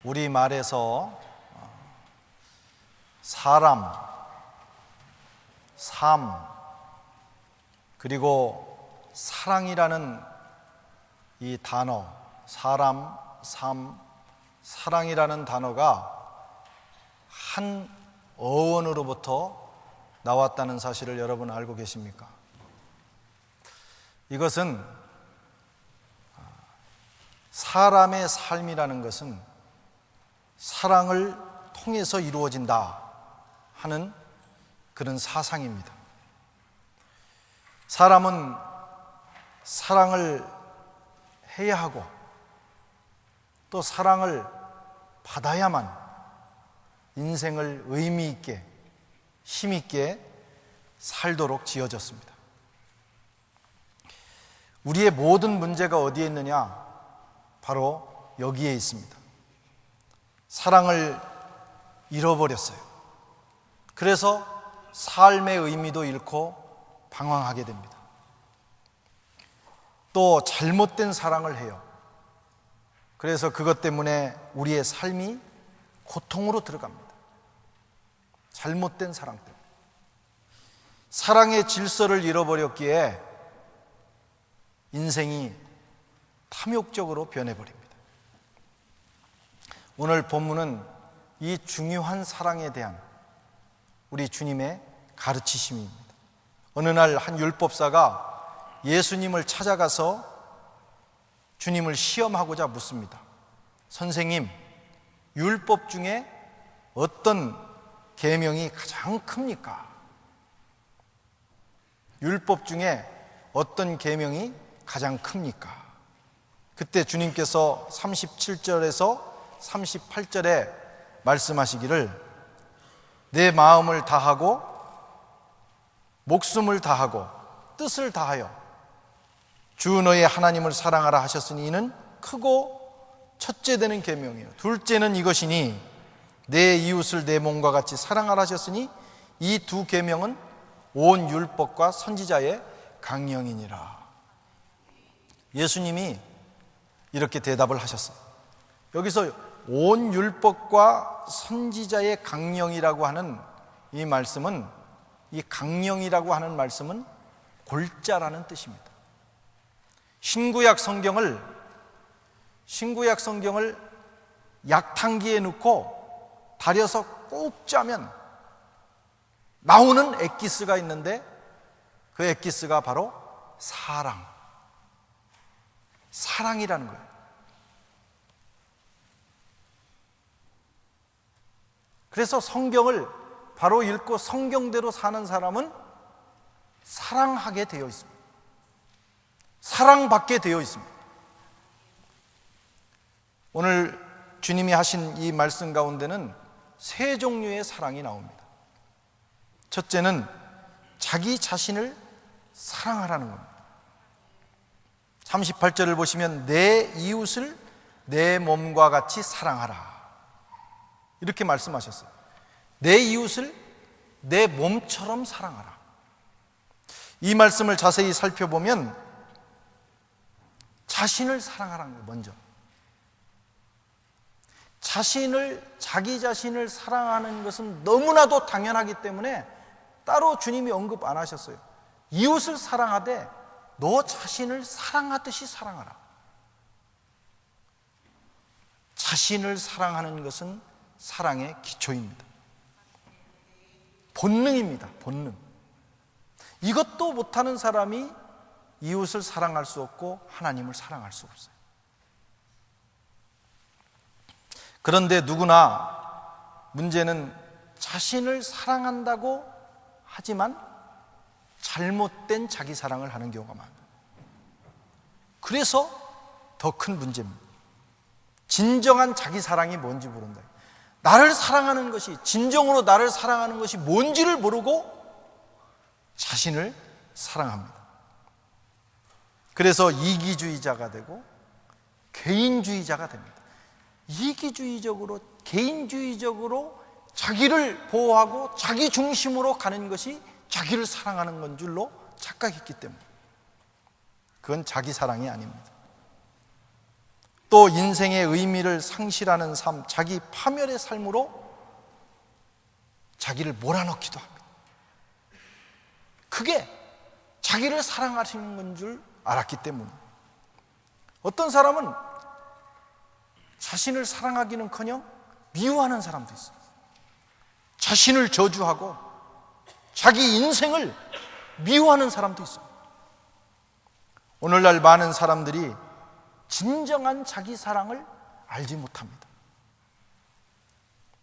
우리말에서 사람, 삶, 그리고 사랑이라는 이 단어, 사람, 삶, 사랑이라는 단어가 한 어원으로부터 나왔다는 사실을 여러분 알고 계십니까? 이것은 사람의 삶이라는 것은 사랑을 통해서 이루어진다 하는 그런 사상입니다. 사람은 사랑을 해야 하고 또 사랑을 받아야만 인생을 의미 있게 힘 있게 살도록 지어졌습니다. 우리의 모든 문제가 어디에 있느냐? 바로 여기에 있습니다. 사랑을 잃어버렸어요. 그래서 삶의 의미도 잃고 방황하게 됩니다. 또 잘못된 사랑을 해요. 그래서 그것 때문에 우리의 삶이 고통으로 들어갑니다. 잘못된 사랑 때문에. 사랑의 질서를 잃어버렸기에 인생이 탐욕적으로 변해버립니다. 오늘 본문은 이 중요한 사랑에 대한 우리 주님의 가르치심입니다. 어느 날 한 율법사가 예수님을 찾아가서 주님을 시험하고자 묻습니다. 선생님, 율법 중에 어떤 계명이 가장 큽니까? 율법 중에 어떤 계명이 가장 큽니까? 그때 주님께서 37절에서 38절에 말씀하시기를 내 마음을 다하고 목숨을 다하고 뜻을 다하여 주 너의 하나님을 사랑하라 하셨으니 이는 크고 첫째 되는 계명이요 둘째는 이것이니 내 이웃을 내 몸과 같이 사랑하라 하셨으니 이 두 계명은 온 율법과 선지자의 강령이니라. 예수님이 이렇게 대답을 하셨어요. 여기서 온 율법과 선지자의 강령이라고 하는 이 말씀은, 이 강령이라고 하는 말씀은 골자라는 뜻입니다. 신구약 성경을 약탕기에 넣고 다려서 꼭 짜면 나오는 엑기스가 있는데 그 엑기스가 바로 사랑이라는 거예요. 그래서 성경을 바로 읽고 성경대로 사는 사람은 사랑하게 되어 있습니다. 사랑받게 되어 있습니다. 오늘 주님이 하신 이 말씀 가운데는 세 종류의 사랑이 나옵니다. 첫째는 자기 자신을 사랑하라는 겁니다. 38절을 보시면 내 이웃을 내 몸과 같이 사랑하라 이렇게 말씀하셨어요. 내 이웃을 내 몸처럼 사랑하라. 이 말씀을 자세히 살펴보면 자신을 사랑하라는 거예요. 먼저 자기 자신을 사랑하는 것은 너무나도 당연하기 때문에 따로 주님이 언급 안 하셨어요. 이웃을 사랑하되 너 자신을 사랑하듯이 사랑하라. 자신을 사랑하는 것은 사랑의 기초입니다. 본능입니다. 본능. 이것도 못하는 사람이 이웃을 사랑할 수 없고 하나님을 사랑할 수 없어요. 그런데 누구나 문제는 자신을 사랑한다고 하지만 잘못된 자기 사랑을 하는 경우가 많아요. 그래서 더 큰 문제입니다. 진정한 자기 사랑이 뭔지 모른다. 나를 사랑하는 것이, 진정으로 나를 사랑하는 것이 뭔지를 모르고 자신을 사랑합니다. 그래서 이기주의자가 되고 개인주의자가 됩니다. 이기주의적으로, 개인주의적으로 자기를 보호하고 자기 중심으로 가는 것이 자기를 사랑하는 건 줄로 착각했기 때문에 그건 자기 사랑이 아닙니다. 또 인생의 의미를 상실하는 삶, 자기 파멸의 삶으로 자기를 몰아넣기도 합니다. 그게 자기를 사랑하시는 건 줄 알았기 때문에. 어떤 사람은 자신을 사랑하기는커녕 미워하는 사람도 있어요. 자신을 저주하고 자기 인생을 미워하는 사람도 있어요. 오늘날 많은 사람들이 진정한 자기 사랑을 알지 못합니다.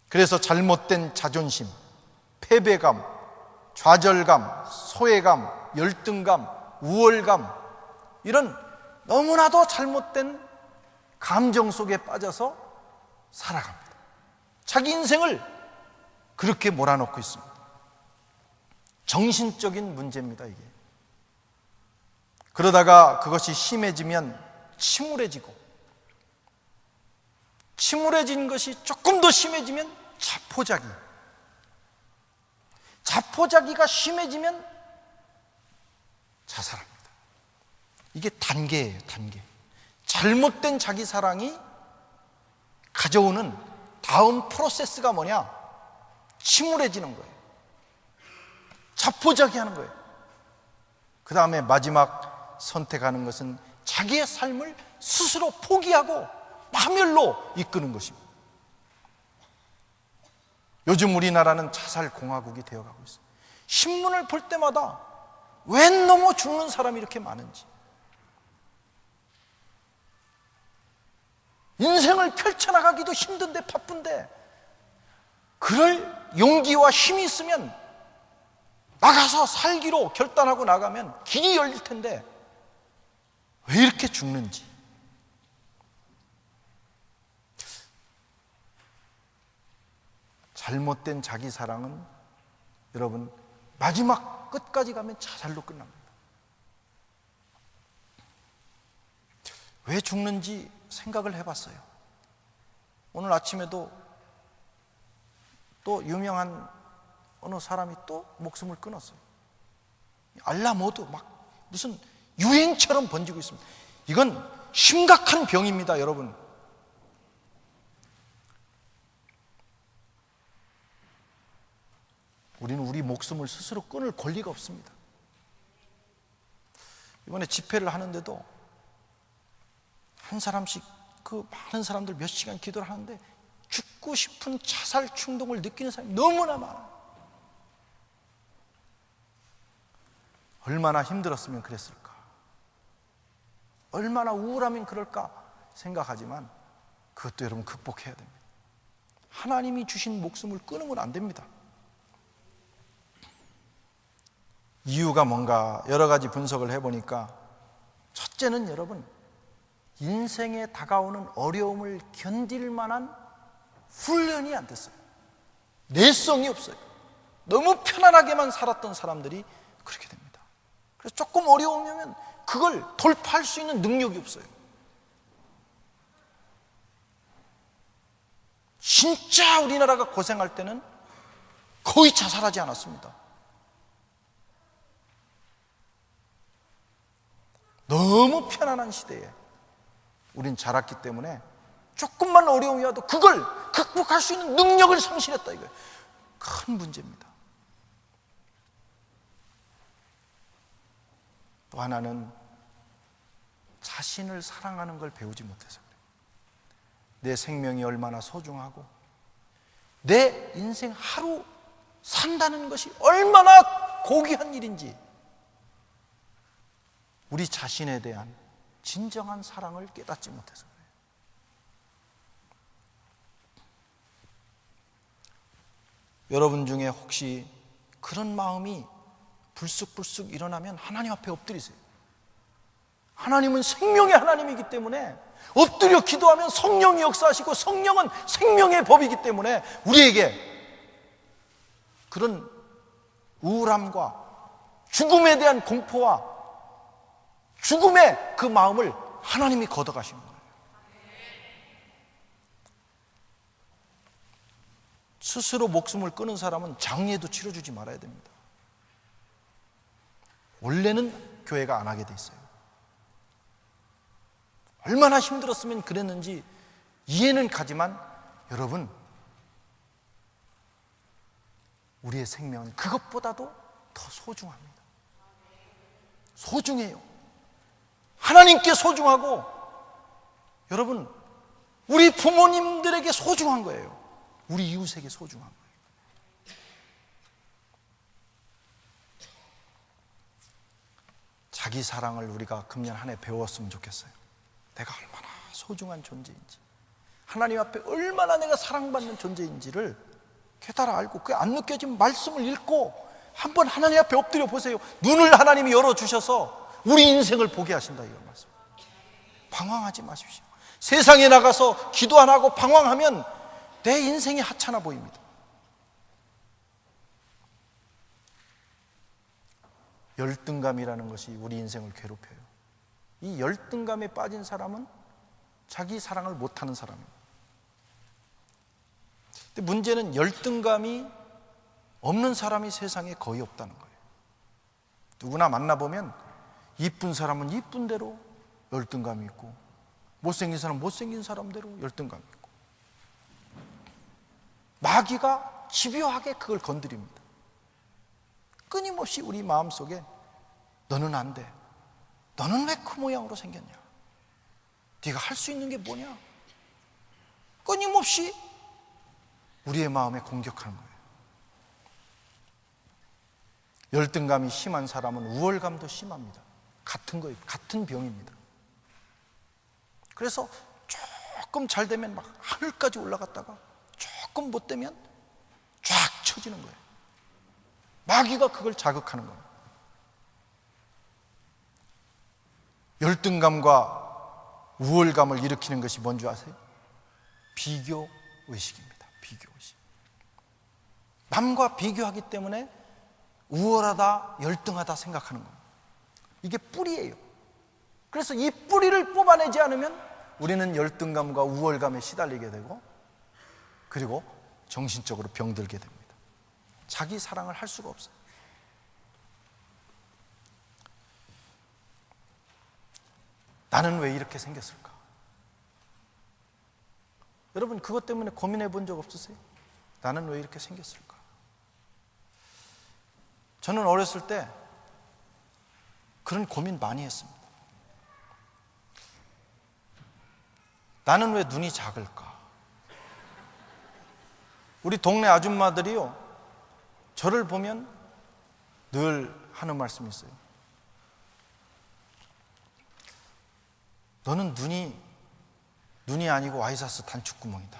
그래서 잘못된 자존심, 패배감, 좌절감, 소외감, 열등감, 우월감, 이런 너무나도 잘못된 감정 속에 빠져서 살아갑니다. 자기 인생을 그렇게 몰아넣고 있습니다. 정신적인 문제입니다, 이게. 그러다가 그것이 심해지면 침울해지고, 침울해진 것이 조금 더 심해지면 자포자기가 심해지면 자살합니다. 이게 단계예요, 단계. 잘못된 자기 사랑이 가져오는 다음 프로세스가 뭐냐? 침울해지는 거예요. 자포자기하는 거예요. 그 다음에 마지막 선택하는 것은 자기의 삶을 스스로 포기하고 파멸로 이끄는 것입니다. 요즘 우리나라는 자살공화국이 되어가고 있어요. 신문을 볼 때마다 웬 넘어 죽는 사람이 이렇게 많은지, 인생을 펼쳐나가기도 힘든데 바쁜데 그럴 용기와 힘이 있으면 나가서 살기로 결단하고 나가면 길이 열릴 텐데 왜 이렇게 죽는지. 잘못된 자기 사랑은 여러분 마지막 끝까지 가면 자살로 끝납니다. 왜 죽는지 생각을 해봤어요. 오늘 아침에도 또 유명한 어느 사람이 또 목숨을 끊었어요. 알라모드 막 무슨 유행처럼 번지고 있습니다. 이건 심각한 병입니다, 여러분. 우리는 우리 목숨을 스스로 끊을 권리가 없습니다. 이번에 집회를 하는데도 한 사람씩 그 많은 사람들 몇 시간 기도를 하는데 죽고 싶은 자살 충동을 느끼는 사람이 너무나 많아요. 얼마나 힘들었으면 그랬을까, 얼마나 우울하면 그럴까 생각하지만 그것도 여러분 극복해야 됩니다. 하나님이 주신 목숨을 끊으면 안 됩니다. 이유가 뭔가 여러 가지 분석을 해보니까, 첫째는 여러분 인생에 다가오는 어려움을 견딜 만한 훈련이 안 됐어요. 내성이 없어요. 너무 편안하게만 살았던 사람들이 그렇게 됩니다. 그래서 조금 어려우면 그걸 돌파할 수 있는 능력이 없어요. 진짜 우리나라가 고생할 때는 거의 자살하지 않았습니다. 너무 편안한 시대에 우린 자랐기 때문에 조금만 어려움이 와도 그걸 극복할 수 있는 능력을 상실했다, 이거예요. 큰 문제입니다. 또 하나는 자신을 사랑하는 걸 배우지 못해서 그래요. 내 생명이 얼마나 소중하고 내 인생 하루 산다는 것이 얼마나 고귀한 일인지 우리 자신에 대한 진정한 사랑을 깨닫지 못해서 그래요. 여러분 중에 혹시 그런 마음이 불쑥불쑥 일어나면 하나님 앞에 엎드리세요. 하나님은 생명의 하나님이기 때문에 엎드려 기도하면 성령이 역사하시고 성령은 생명의 법이기 때문에 우리에게 그런 우울함과 죽음에 대한 공포와 죽음의 그 마음을 하나님이 걷어가시는 거예요. 스스로 목숨을 끊은 사람은 장례도 치러주지 말아야 됩니다. 원래는 교회가 안 하게 돼 있어요. 얼마나 힘들었으면 그랬는지 이해는 가지만 여러분, 우리의 생명은 그것보다도 더 소중합니다. 소중해요. 하나님께 소중하고, 여러분, 우리 부모님들에게 소중한 거예요. 우리 이웃에게 소중한 거예요. 자기 사랑을 우리가 금년 한 해 배웠으면 좋겠어요. 내가 얼마나 소중한 존재인지, 하나님 앞에 얼마나 내가 사랑받는 존재인지를 깨달아 알고, 그게 안 느껴지면 말씀을 읽고 한번 하나님 앞에 엎드려 보세요. 눈을 하나님이 열어주셔서 우리 인생을 보게 하신다, 이런 말씀. 방황하지 마십시오. 세상에 나가서 기도 안 하고 방황하면 내 인생이 하찮아 보입니다. 열등감이라는 것이 우리 인생을 괴롭혀요. 이 열등감에 빠진 사람은 자기 사랑을 못하는 사람입니다. 근데 문제는 열등감이 없는 사람이 세상에 거의 없다는 거예요. 누구나 만나보면 이쁜 사람은 이쁜 대로 열등감이 있고, 못생긴 사람은 못생긴 사람대로 열등감이 있고, 마귀가 집요하게 그걸 건드립니다. 끊임없이 우리 마음속에 너는 안 돼, 너는 왜 그 모양으로 생겼냐, 네가 할 수 있는 게 뭐냐, 끊임없이 우리의 마음에 공격하는 거예요. 열등감이 심한 사람은 우월감도 심합니다. 같은 거예요. 같은 병입니다. 그래서 조금 잘 되면 막 하늘까지 올라갔다가 조금 못 되면 쫙 쳐지는 거예요. 마귀가 그걸 자극하는 거예요. 열등감과 우월감을 일으키는 것이 뭔지 아세요? 비교 의식입니다. 비교 의식. 남과 비교하기 때문에 우월하다, 열등하다 생각하는 겁니다. 이게 뿌리예요. 그래서 이 뿌리를 뽑아내지 않으면 우리는 열등감과 우월감에 시달리게 되고, 그리고 정신적으로 병들게 됩니다. 자기 사랑을 할 수가 없어요. 나는 왜 이렇게 생겼을까? 여러분, 그것 때문에 고민해 본 적 없으세요? 나는 왜 이렇게 생겼을까? 저는 어렸을 때 그런 고민 많이 했습니다. 나는 왜 눈이 작을까? 우리 동네 아줌마들이요, 저를 보면 늘 하는 말씀이 있어요. 너는 눈이 아니고 와이사스 단축구멍이다.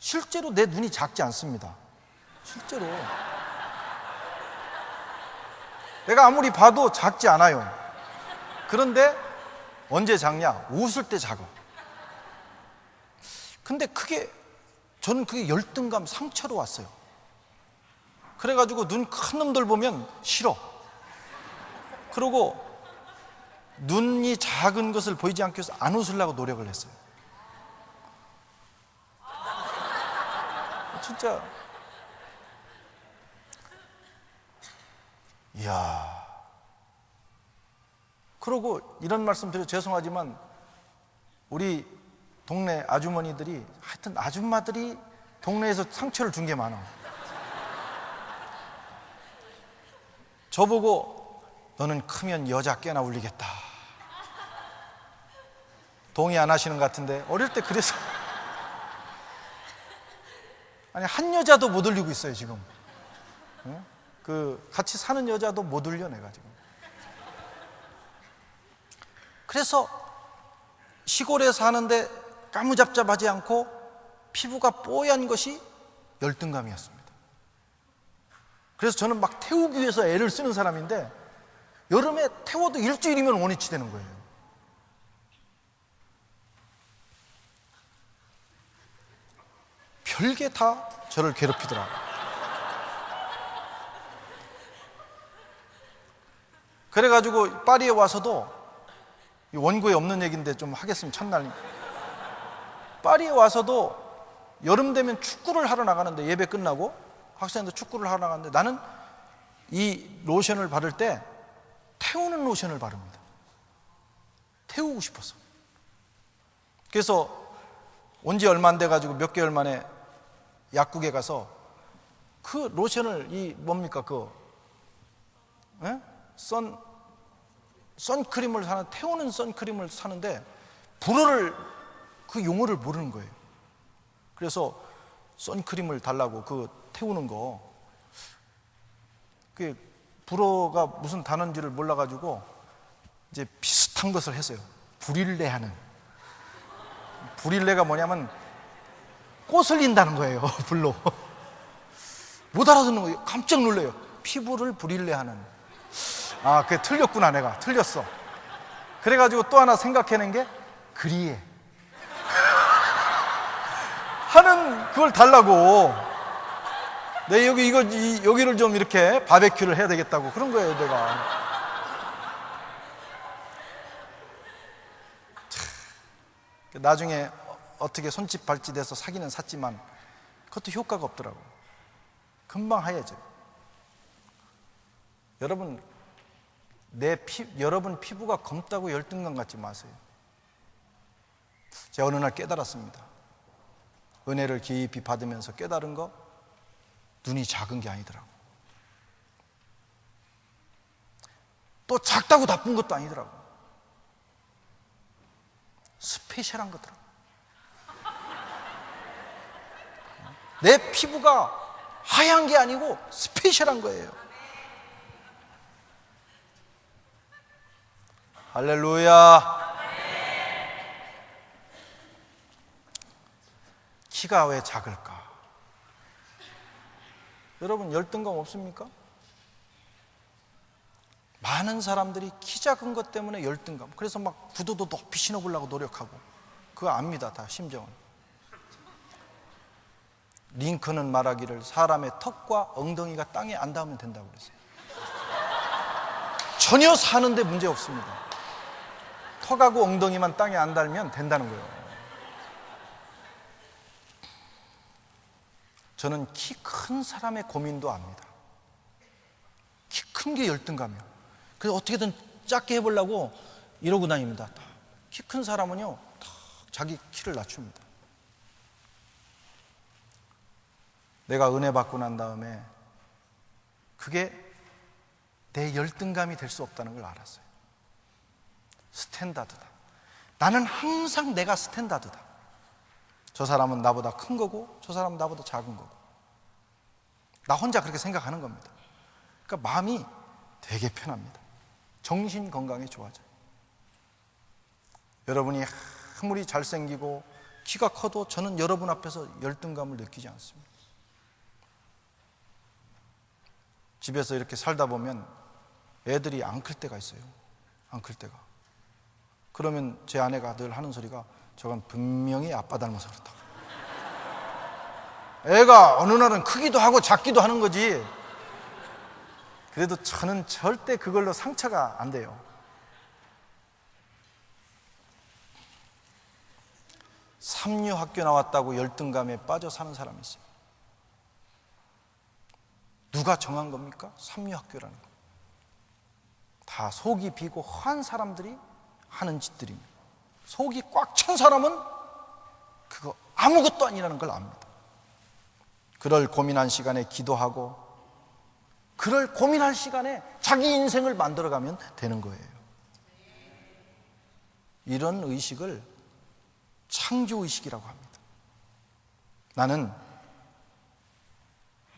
실제로 내 눈이 작지 않습니다. 실제로 내가 아무리 봐도 작지 않아요. 그런데 언제 작냐? 웃을 때 작아. 근데 저는 그게 열등감, 상처로 왔어요. 그래가지고 눈 큰 놈들 보면 싫어. 그러고 눈이 작은 것을 보이지 않기 위해서 안 웃으려고 노력을 했어요. 진짜. 이야. 그러고 이런 말씀 드려 죄송하지만 우리 동네 아주머니들이, 하여튼 아줌마들이 동네에서 상처를 준 게 많아. 저보고 너는 크면 여자 깨나 울리겠다. 동의 안 하시는 것 같은데 어릴 때 그래서 아니, 한 여자도 못 울리고 있어요 지금. 그 같이 사는 여자도 못 울려 내가 지금. 그래서 시골에 사는데 까무잡잡하지 않고 피부가 뽀얀 것이 열등감이었습니다. 그래서 저는 막 태우기 위해서 애를 쓰는 사람인데 여름에 태워도 일주일이면 원위치 되는 거예요. 별게 다 저를 괴롭히더라고요. 그래가지고 파리에 와서도, 원고에 없는 얘기인데 좀 하겠습니다. 첫날 파리에 와서도 여름 되면 축구를 하러 나가는데, 예배 끝나고 학생들 축구를 하러 나가는데 나는 이 로션을 바를 때 태우는 로션을 바릅니다. 태우고 싶어서. 그래서 온 지 얼마 안 돼가지고 몇 개월 만에 약국에 가서 그 로션을 뭡니까 선크림을 태우는 선크림을 사는데 그 용어를 모르는 거예요. 그래서 선크림을 달라고 태우는 거, 그 불어가 무슨 단어인지를 몰라가지고 이제 비슷한 것을 했어요. 불일레하는. 불일레가 뭐냐면 꼬슬린다는 거예요. 불로. 못 알아듣는 거예요. 깜짝 놀래요. 피부를 불일레하는. 그게 틀렸구나. 내가 틀렸어. 그래가지고 또 하나 생각해낸 게 그리에 하는 그걸 달라고. 내 여기를 좀 이렇게 바베큐를 해야 되겠다고 그런 거예요. 내가 나중에 어떻게 손짓 발짓해서 사기는 샀지만 그것도 효과가 없더라고. 금방 하얘져요. 여러분, 여러분 피부가 검다고 열등감 갖지 마세요. 제가 어느 날 깨달았습니다. 은혜를 깊이 받으면서 깨달은 거, 눈이 작은 게 아니더라고. 또 작다고 나쁜 것도 아니더라고. 스페셜한 거더라고. 내 피부가 하얀 게 아니고 스페셜한 거예요. 할렐루야. 키가 왜 작을까? 여러분, 열등감 없습니까? 많은 사람들이 키 작은 것 때문에 열등감, 그래서 막 구두도 높이 신어보려고 노력하고, 그거 압니다. 다 심정은. 링컨은 말하기를 사람의 턱과 엉덩이가 땅에 안 닿으면 된다고 그랬어요. 전혀 사는데 문제 없습니다. 턱하고 엉덩이만 땅에 안 닿으면 된다는 거예요. 저는 키 큰 사람의 고민도 압니다. 키 큰 게 열등감이요. 그래서 어떻게든 작게 해보려고 이러고 다닙니다. 키 큰 사람은요, 자기 키를 낮춥니다. 내가 은혜 받고 난 다음에 그게 내 열등감이 될 수 없다는 걸 알았어요. 스탠다드다. 나는 항상 내가 스탠다드다. 저 사람은 나보다 큰 거고 저 사람은 나보다 작은 거고, 나 혼자 그렇게 생각하는 겁니다. 그러니까 마음이 되게 편합니다. 정신 건강에 좋아져요. 여러분이 아무리 잘생기고 키가 커도 저는 여러분 앞에서 열등감을 느끼지 않습니다. 집에서 이렇게 살다 보면 애들이 안 클 때가 있어요. 안 클 때가. 그러면 제 아내가 늘 하는 소리가, 저건 분명히 아빠 닮아서 그렇다. 애가 어느 날은 크기도 하고 작기도 하는 거지. 그래도 저는 절대 그걸로 상처가 안 돼요. 삼류학교 나왔다고 열등감에 빠져 사는 사람이 있어요. 누가 정한 겁니까? 삼류학교라는 거. 다 속이 비고 허한 사람들이 하는 짓들입니다. 속이 꽉 찬 사람은 그거 아무것도 아니라는 걸 압니다. 그럴 고민한 시간에 기도하고, 그럴 고민할 시간에 자기 인생을 만들어가면 되는 거예요. 이런 의식을 창조의식이라고 합니다. 나는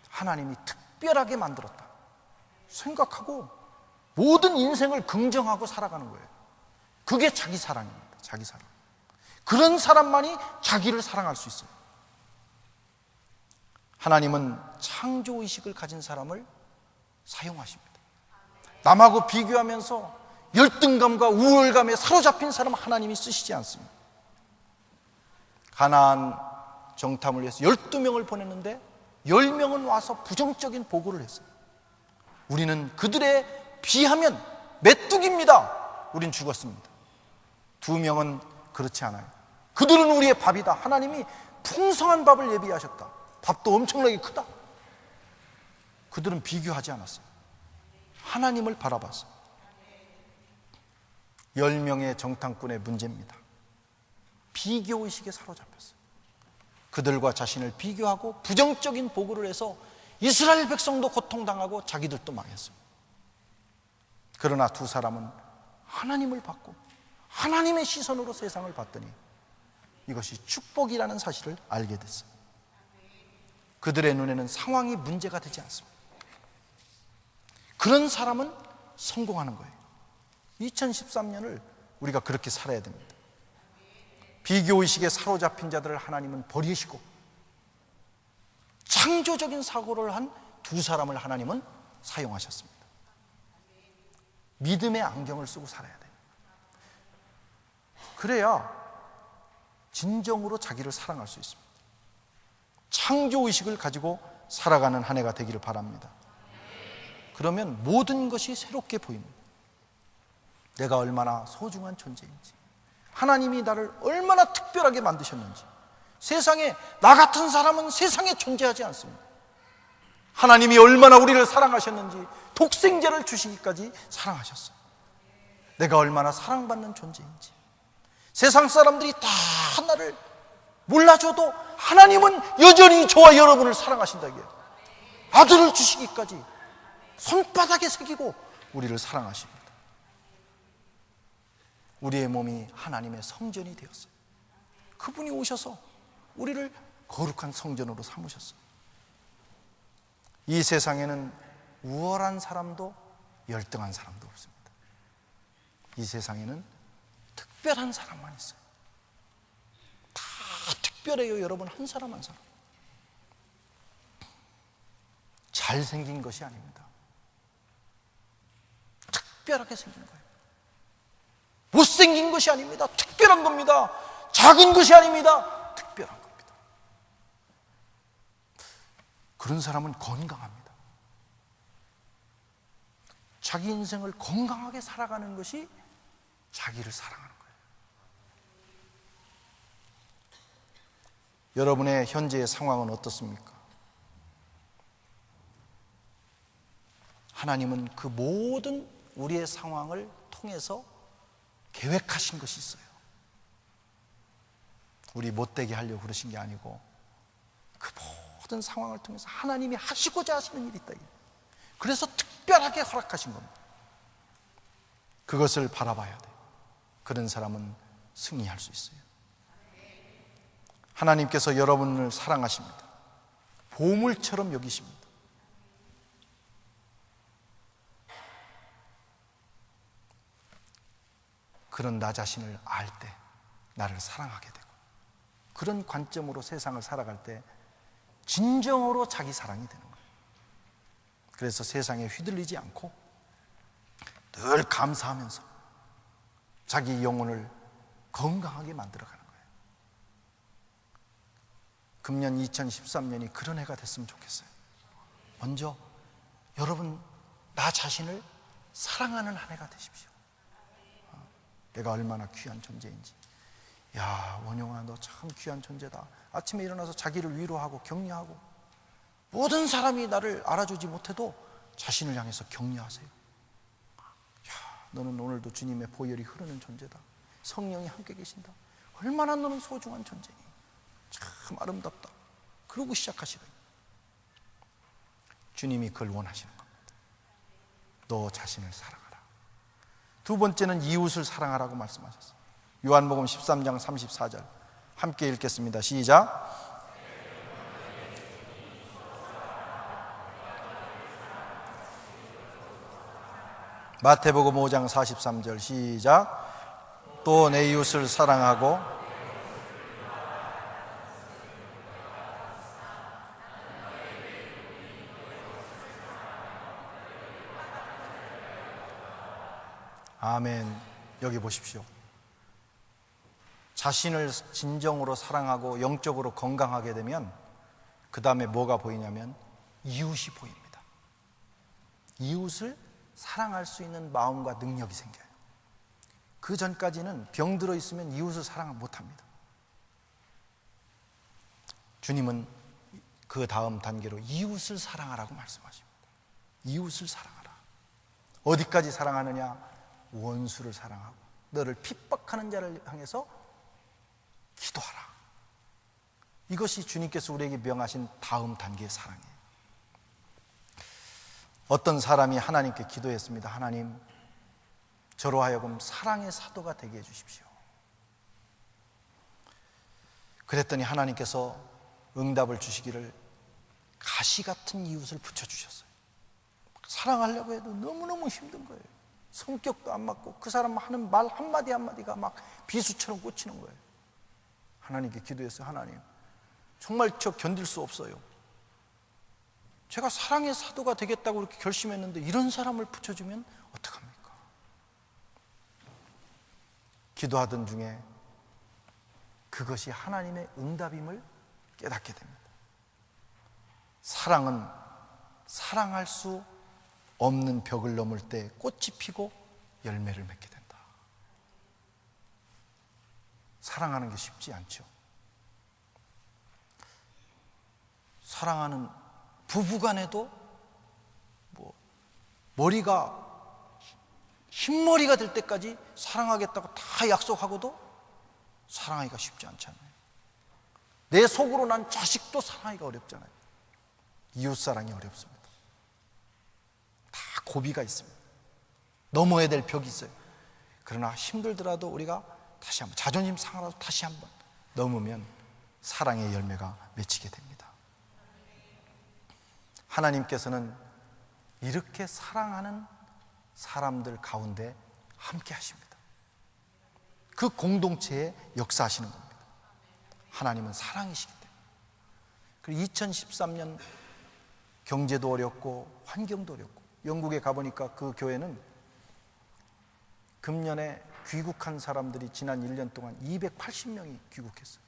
하나님이 특별하게 만들었다 생각하고 모든 인생을 긍정하고 살아가는 거예요. 그게 자기 사랑입니다. 자기 사랑. 그런 사람만이 자기를 사랑할 수 있어요. 하나님은 창조의식을 가진 사람을 사용하십니다. 남하고 비교하면서 열등감과 우월감에 사로잡힌 사람 하나님이 쓰시지 않습니다. 가나안 정탐을 위해서 12명을 보냈는데 10명은 와서 부정적인 보고를 했어요. 우리는 그들에 비하면 메뚜기입니다. 우린 죽었습니다. 2명은 그렇지 않아요. 그들은 우리의 밥이다. 하나님이 풍성한 밥을 예비하셨다. 밥도 엄청나게 크다. 그들은 비교하지 않았어요. 하나님을 바라봤어요. 10명의 정탐꾼의 문제입니다. 비교의식에 사로잡혔어요. 그들과 자신을 비교하고 부정적인 보고를 해서 이스라엘 백성도 고통당하고 자기들도 망했어요. 그러나 두 사람은 하나님을 받고 하나님의 시선으로 세상을 봤더니 이것이 축복이라는 사실을 알게 됐어요. 그들의 눈에는 상황이 문제가 되지 않습니다. 그런 사람은 성공하는 거예요. 2013년을 우리가 그렇게 살아야 됩니다. 비교의식에 사로잡힌 자들을 하나님은 버리시고 창조적인 사고를 한 두 사람을 하나님은 사용하셨습니다. 믿음의 안경을 쓰고 살아야 돼요. 그래야 진정으로 자기를 사랑할 수 있습니다. 창조의식을 가지고 살아가는 한 해가 되기를 바랍니다. 그러면 모든 것이 새롭게 보입니다. 내가 얼마나 소중한 존재인지, 하나님이 나를 얼마나 특별하게 만드셨는지, 세상에 나 같은 사람은 세상에 존재하지 않습니다. 하나님이 얼마나 우리를 사랑하셨는지 독생자를 주시기까지 사랑하셨어요. 내가 얼마나 사랑받는 존재인지, 세상 사람들이 다 나를 몰라줘도 하나님은 여전히 저와 여러분을 사랑하신다. 이게 아들을 주시기까지 손바닥에 새기고 우리를 사랑하십니다. 우리의 몸이 하나님의 성전이 되었어요. 그분이 오셔서 우리를 거룩한 성전으로 삼으셨어요. 이 세상에는 우월한 사람도 열등한 사람도 없습니다. 이 세상에는 특별한 사람만 있어요. 다 특별해요, 여러분. 한 사람 한 사람. 잘생긴 것이 아닙니다. 특별하게 생긴 거예요. 못생긴 것이 아닙니다. 특별한 겁니다. 작은 것이 아닙니다. 특별한 겁니다. 그런 사람은 건강합니다. 자기 인생을 건강하게 살아가는 것이 자기를 사랑하는 거예요. 여러분의 현재의 상황은 어떻습니까? 하나님은 그 모든 우리의 상황을 통해서 계획하신 것이 있어요. 우리 못되게 하려고 그러신 게 아니고 그 모든 상황을 통해서 하나님이 하시고자 하시는 일이 있다. 그래서 특별하게 허락하신 겁니다. 그것을 바라봐야 돼요. 그런 사람은 승리할 수 있어요. 하나님께서 여러분을 사랑하십니다. 보물처럼 여기십니다. 그런 나 자신을 알 때 나를 사랑하게 되고, 그런 관점으로 세상을 살아갈 때 진정으로 자기 사랑이 되는 거예요. 그래서 세상에 휘둘리지 않고 늘 감사하면서 자기 영혼을 건강하게 만들어가는 거예요. 금년 2013년이 그런 해가 됐으면 좋겠어요. 먼저 여러분 나 자신을 사랑하는 한 해가 되십시오. 내가 얼마나 귀한 존재인지. 야, 원영아, 너 참 귀한 존재다. 아침에 일어나서 자기를 위로하고 격려하고, 모든 사람이 나를 알아주지 못해도 자신을 향해서 격려하세요. 야, 너는 오늘도 주님의 보혈이 흐르는 존재다. 성령이 함께 계신다. 얼마나 너는 소중한 존재니. 참 아름답다. 그러고 시작하시라. 주님이 그걸 원하시는 겁니다. 너 자신을 사랑하라. 두 번째는 이웃을 사랑하라고 말씀하셨어요. 요한복음 13장 34절 함께 읽겠습니다. 시작. 마태복음 5장 43절 시작. 또 내 이웃을 사랑하고 아멘. 여기 보십시오. 자신을 진정으로 사랑하고 영적으로 건강하게 되면 그 다음에 뭐가 보이냐면 이웃이 보입니다. 이웃을 사랑할 수 있는 마음과 능력이 생겨요. 그 전까지는 병들어 있으면 이웃을 사랑 못합니다. 주님은 그 다음 단계로 이웃을 사랑하라고 말씀하십니다. 이웃을 사랑하라. 어디까지 사랑하느냐? 원수를 사랑하고 너를 핍박하는 자를 향해서 기도하라. 이것이 주님께서 우리에게 명하신 다음 단계의 사랑이에요. 어떤 사람이 하나님께 기도했습니다. 하나님, 저로 하여금 사랑의 사도가 되게 해주십시오. 그랬더니 하나님께서 응답을 주시기를 가시 같은 이웃을 붙여주셨어요. 사랑하려고 해도 너무너무 힘든 거예요. 성격도 안 맞고 그 사람 하는 말 한마디 한마디가 막 비수처럼 꽂히는 거예요. 하나님께 기도했어요. 하나님, 정말 저 견딜 수 없어요. 제가 사랑의 사도가 되겠다고 그렇게 결심했는데 이런 사람을 붙여주면 어떡합니까? 기도하던 중에 그것이 하나님의 응답임을 깨닫게 됩니다. 사랑은 사랑할 수 없는 벽을 넘을 때 꽃이 피고 열매를 맺게 된다. 사랑하는 게 쉽지 않죠. 사랑하는 부부간에도 머리가 흰머리가 될 때까지 사랑하겠다고 다 약속하고도 사랑하기가 쉽지 않잖아요. 내 속으로 난 자식도 사랑하기가 어렵잖아요. 이웃사랑이 어렵습니다. 다 고비가 있습니다. 넘어야 될 벽이 있어요. 그러나 힘들더라도 우리가 다시 한번, 자존심 상하라도 다시 한번 넘으면 사랑의 열매가 맺히게 됩니다. 하나님께서는 이렇게 사랑하는 사람들 가운데 함께 하십니다. 그 공동체에 역사하시는 겁니다. 하나님은 사랑이시기 때문에. 그리고 2013년 경제도 어렵고 환경도 어렵고 영국에 가보니까 그 교회는 금년에 귀국한 사람들이 지난 1년 동안 280명이 귀국했어요.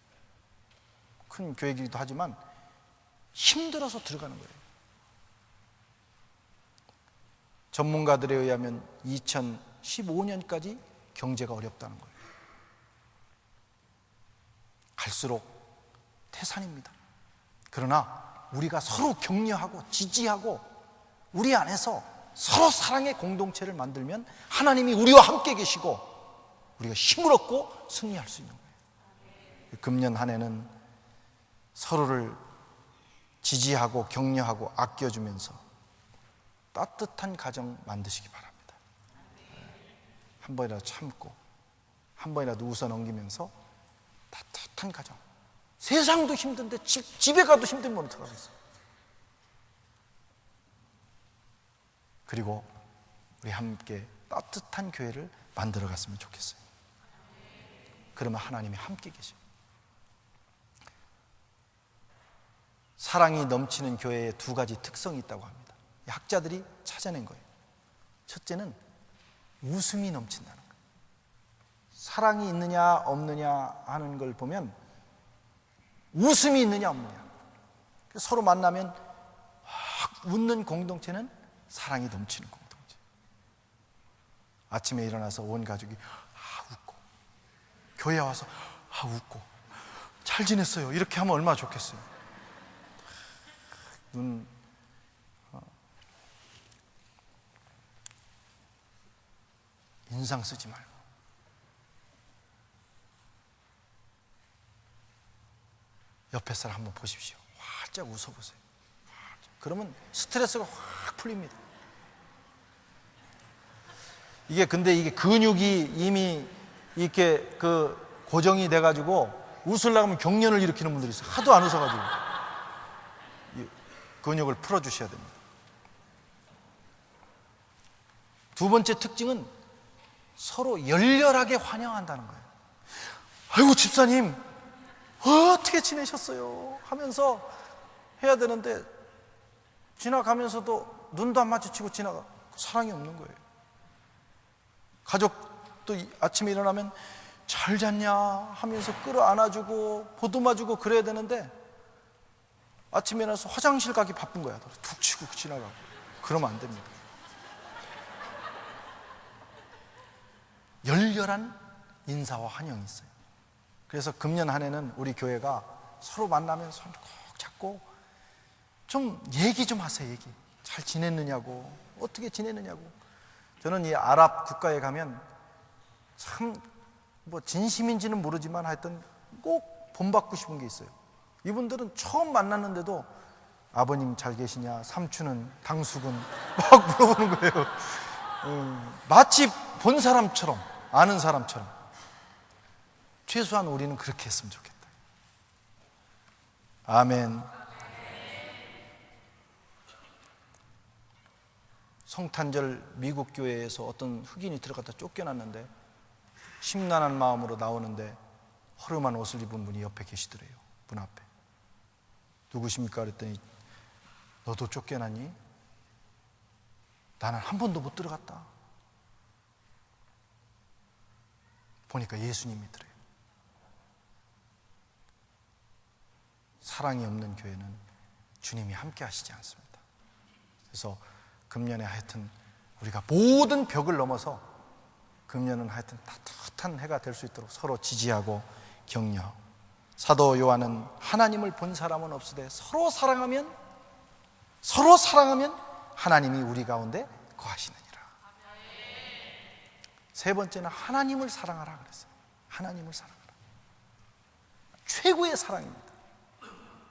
큰 교회이기도 하지만 힘들어서 들어가는 거예요. 전문가들에 의하면 2015년까지 경제가 어렵다는 거예요. 갈수록 태산입니다. 그러나 우리가 서로 격려하고 지지하고 우리 안에서 서로 사랑의 공동체를 만들면 하나님이 우리와 함께 계시고 우리가 힘을 얻고 승리할 수 있는 거예요. 금년 한 해는 서로를 지지하고 격려하고 아껴주면서 따뜻한 가정 만드시기 바랍니다. 한 번이라도 참고 한 번이라도 웃어 넘기면서 따뜻한 가정. 세상도 힘든데 집에 가도 힘들면 어떡하겠어요? 그리고 우리 함께 따뜻한 교회를 만들어 갔으면 좋겠어요. 그러면 하나님이 함께 계셔요. 사랑이 넘치는 교회에 두 가지 특성이 있다고 합니다. 학자들이 찾아낸 거예요. 첫째는 웃음이 넘친다는 거예요. 사랑이 있느냐 없느냐 하는 걸 보면 웃음이 있느냐 없느냐. 서로 만나면 확 웃는 공동체는 사랑이 넘치는 공동체. 아침에 일어나서 온 가족이 웃고, 교회에 와서 웃고, 잘 지냈어요 이렇게 하면 얼마나 좋겠어요. 인상 쓰지 말고 옆에 사람 한번 보십시오. 활짝 웃어보세요. 그러면 스트레스가 확 풀립니다. 근데 이게 근육이 이미 이렇게 고정이 돼가지고 웃으려고 하면 경련을 일으키는 분들이 있어요. 하도 안 웃어가지고. 근육을 풀어주셔야 됩니다. 두 번째 특징은 서로 열렬하게 환영한다는 거예요. 아이고 집사님 어떻게 지내셨어요? 하면서 해야 되는데 지나가면서도 눈도 안 마주치고 지나가. 사랑이 없는 거예요. 가족도 아침에 일어나면 잘 잤냐 하면서 끌어안아주고 보듬어주고 그래야 되는데 아침에 일어나서 화장실 가기 바쁜 거야. 툭 치고 지나가고. 그러면 안 됩니다. 열렬한 인사와 환영이 있어요. 그래서 금년 한 해는 우리 교회가 서로 만나면 손 꼭 잡고 좀 얘기 좀 하세요. 얘기. 잘 지냈느냐고, 어떻게 지냈느냐고. 저는 이 아랍 국가에 가면 참 뭐 진심인지는 모르지만 하여튼 꼭 본받고 싶은 게 있어요. 이분들은 처음 만났는데도 아버님 잘 계시냐, 삼촌은, 당숙은 막 물어보는 거예요. 마치 본 사람처럼, 아는 사람처럼. 최소한 우리는 그렇게 했으면 좋겠다. 아멘. 성탄절 미국 교회에서 어떤 흑인이 들어갔다 쫓겨났는데 심란한 마음으로 나오는데 허름한 옷을 입은 분이 옆에 계시더래요. 문 앞에. 누구십니까? 그랬더니 너도 쫓겨났니? 나는 한 번도 못 들어갔다. 보니까 예수님이더래요. 사랑이 없는 교회는 주님이 함께 하시지 않습니다. 그래서 금년에 하여튼 우리가 모든 벽을 넘어서 금년은 하여튼 따뜻한 해가 될 수 있도록 서로 지지하고 격려하고, 사도 요한은 하나님을 본 사람은 없으되 서로 사랑하면 하나님이 우리 가운데 거하시느니라. 세 번째는 하나님을 사랑하라 그랬어요. 하나님을 사랑하라. 최고의 사랑입니다.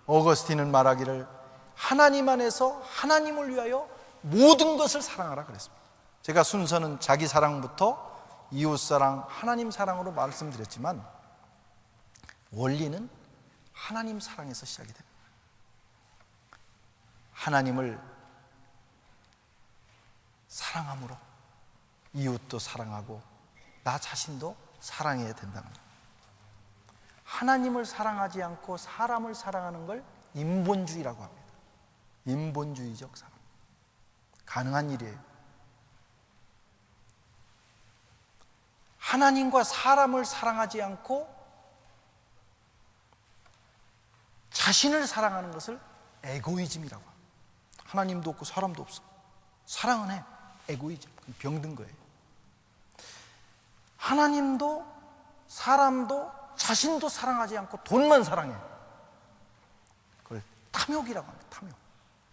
어거스틴은 말하기를 하나님 안에서 하나님을 위하여 모든 것을 사랑하라 그랬습니다. 제가 순서는 자기 사랑부터 이웃 사랑, 하나님 사랑으로 말씀드렸지만 원리는 하나님 사랑에서 시작이 됩니다. 하나님을 사랑함으로 이웃도 사랑하고 나 자신도 사랑해야 된다는 거예요. 하나님을 사랑하지 않고 사람을 사랑하는 걸 인본주의라고 합니다. 인본주의적 사랑. 가능한 일이에요. 하나님과 사람을 사랑하지 않고 자신을 사랑하는 것을 에고이즘이라고 합니다. 하나님도 없고 사람도 없어. 사랑은 해. 에고이즘. 병든 거예요. 하나님도 사람도 자신도 사랑하지 않고 돈만 사랑해. 그걸 탐욕이라고 합니다. 탐욕.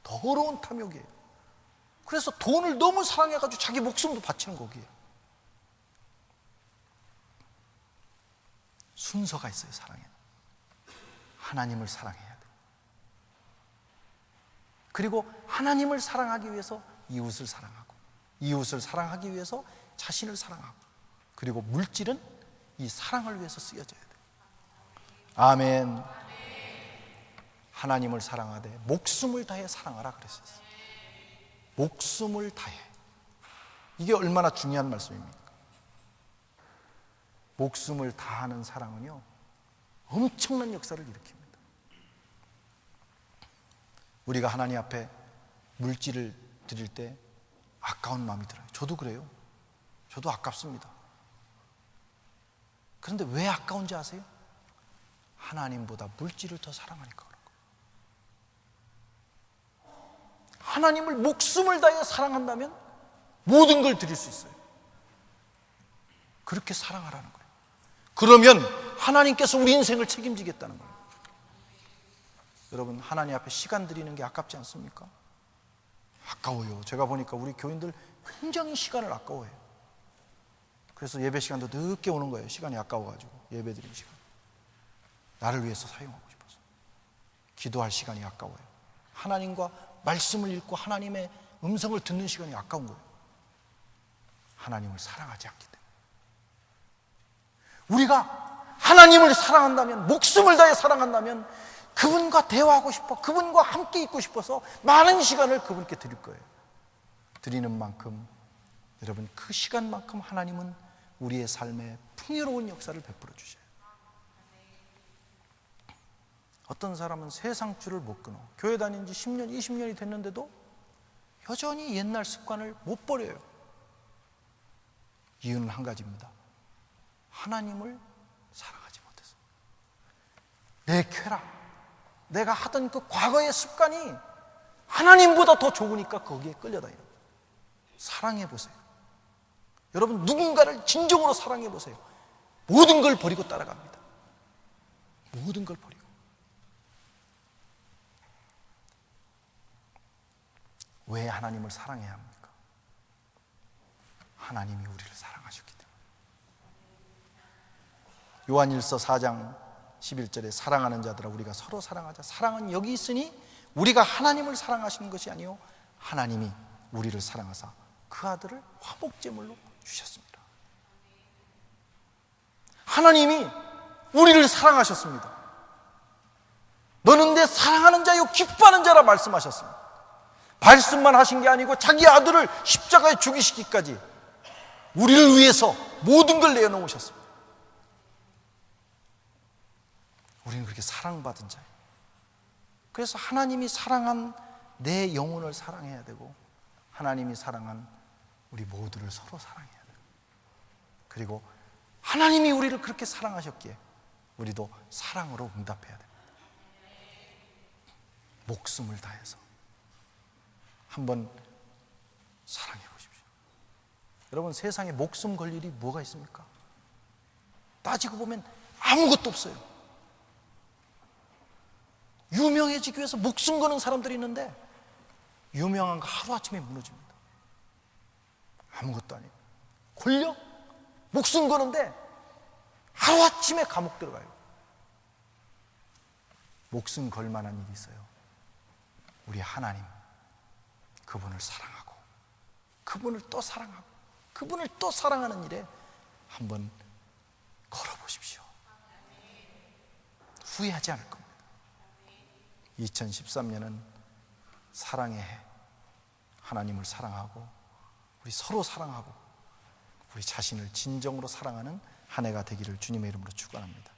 더러운 탐욕이에요. 그래서 돈을 너무 사랑해가지고 자기 목숨도 바치는 거기에요. 순서가 있어요. 사랑에는 하나님을 사랑해야 돼. 그리고 하나님을 사랑하기 위해서 이웃을 사랑하고, 이웃을 사랑하기 위해서 자신을 사랑하고, 그리고 물질은 이 사랑을 위해서 쓰여져야 돼. 아멘. 하나님을 사랑하되 목숨을 다해 사랑하라 그랬어요. 목숨을 다해. 이게 얼마나 중요한 말씀입니까? 목숨을 다하는 사랑은요, 엄청난 역사를 일으킵니다. 우리가 하나님 앞에 물질을 드릴 때 아까운 마음이 들어요. 저도 그래요. 저도 아깝습니다. 그런데 왜 아까운지 아세요? 하나님보다 물질을 더 사랑하니까 그런 거예요. 하나님을 목숨을 다해 사랑한다면 모든 걸 드릴 수 있어요. 그렇게 사랑하라는 거예요. 그러면 하나님께서 우리 인생을 책임지겠다는 거예요. 여러분, 하나님 앞에 시간 드리는 게 아깝지 않습니까? 아까워요. 제가 보니까 우리 교인들 굉장히 시간을 아까워해요. 그래서 예배 시간도 늦게 오는 거예요. 시간이 아까워가지고. 예배 드리는 시간. 나를 위해서 사용하고 싶어서. 기도할 시간이 아까워요. 하나님과 말씀을 읽고 하나님의 음성을 듣는 시간이 아까운 거예요. 하나님을 사랑하지 않기 때문에. 우리가 하나님을 사랑한다면, 목숨을 다해 사랑한다면 그분과 대화하고 싶어, 그분과 함께 있고 싶어서 많은 시간을 그분께 드릴 거예요. 드리는 만큼, 여러분, 그 시간만큼 하나님은 우리의 삶에 풍요로운 역사를 베풀어 주셔요. 어떤 사람은 세상 줄을 못 끊어. 교회 다닌 지 10년, 20년이 됐는데도 여전히 옛날 습관을 못 버려요. 이유는 한 가지입니다. 하나님을 사랑하지 못해서. 내 쾌락, 내가 하던 그 과거의 습관이 하나님보다 더 좋으니까 거기에 끌려다니는 거예요. 사랑해 보세요. 여러분, 누군가를 진정으로 사랑해 보세요. 모든 걸 버리고 따라갑니다. 모든 걸 버리고. 왜 하나님을 사랑해야 합니까? 하나님이 우리를 사랑하셨기 때문에. 요한일서 4장 11절에 사랑하는 자들아 우리가 서로 사랑하자. 사랑은 여기 있으니 우리가 하나님을 사랑하시는 것이 아니요 하나님이 우리를 사랑하사 그 아들을 화목제물로 주셨습니다. 하나님이 우리를 사랑하셨습니다. 너는 내 사랑하는 자요 기뻐하는 자라 말씀하셨습니다. 말씀만 하신 게 아니고 자기 아들을 십자가에 죽이시기까지 우리를 위해서 모든 걸 내어놓으셨습니다. 우리는 그렇게 사랑받은 자예요. 그래서 하나님이 사랑한 내 영혼을 사랑해야 되고 하나님이 사랑한 우리 모두를 서로 사랑해야 돼요. 그리고 하나님이 우리를 그렇게 사랑하셨기에 우리도 사랑으로 응답해야 됩니다. 목숨을 다해서 한번 사랑해 보십시오. 여러분, 세상에 목숨 걸 일이 뭐가 있습니까? 따지고 보면 아무것도 없어요. 유명해지기 위해서 목숨 거는 사람들이 있는데 유명한 거 하루아침에 무너집니다. 아무것도 아니에요. 권력? 목숨 거는데 하루아침에 감옥 들어가요. 목숨 걸 만한 일이 있어요. 우리 하나님, 그분을 사랑하고 그분을 또 사랑하고 그분을 또 사랑하는 일에 한번 걸어보십시오. 후회하지 않을 겁니다. 2013년은 사랑의 해, 하나님을 사랑하고 우리 서로 사랑하고 우리 자신을 진정으로 사랑하는 한 해가 되기를 주님의 이름으로 축원합니다.